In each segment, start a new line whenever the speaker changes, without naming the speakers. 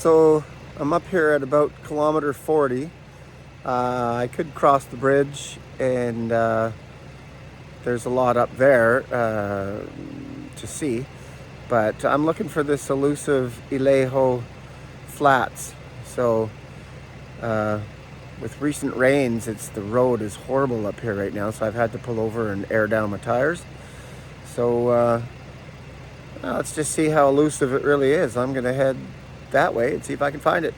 So I'm up here at about kilometer 40. I could cross the bridge, and there's a lot up there to see, but I'm looking for this elusive Elaho flats. So with recent rains, the road is horrible up here right now, so I've had to pull over and air down my tires. So well, let's just see how elusive it really is. I'm gonna head that way and see if I can find it.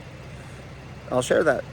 I'll share that.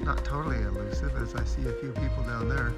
not totally elusive, as I see a few people down there.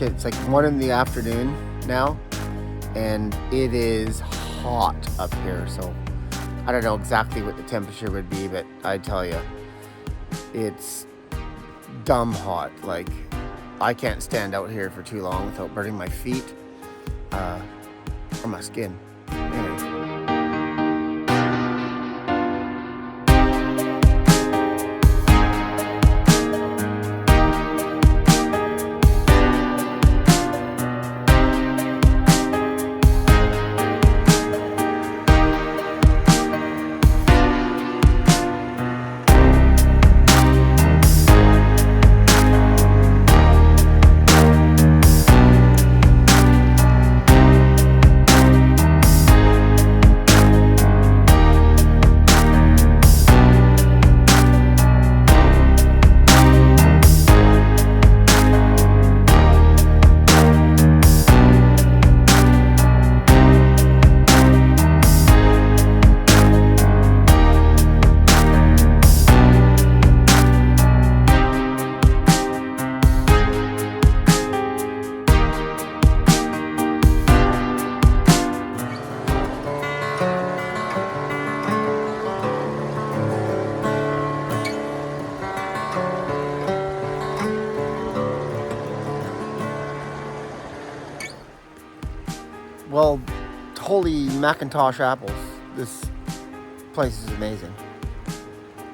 shit, it's like 1 in the afternoon now, and it is hot up here, so I don't know exactly what the temperature would be, but I tell you, it's dumb hot. Like, I can't stand out here for too long without burning my feet or my skin. Anyway. holy Macintosh apples. This place is amazing.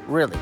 Really.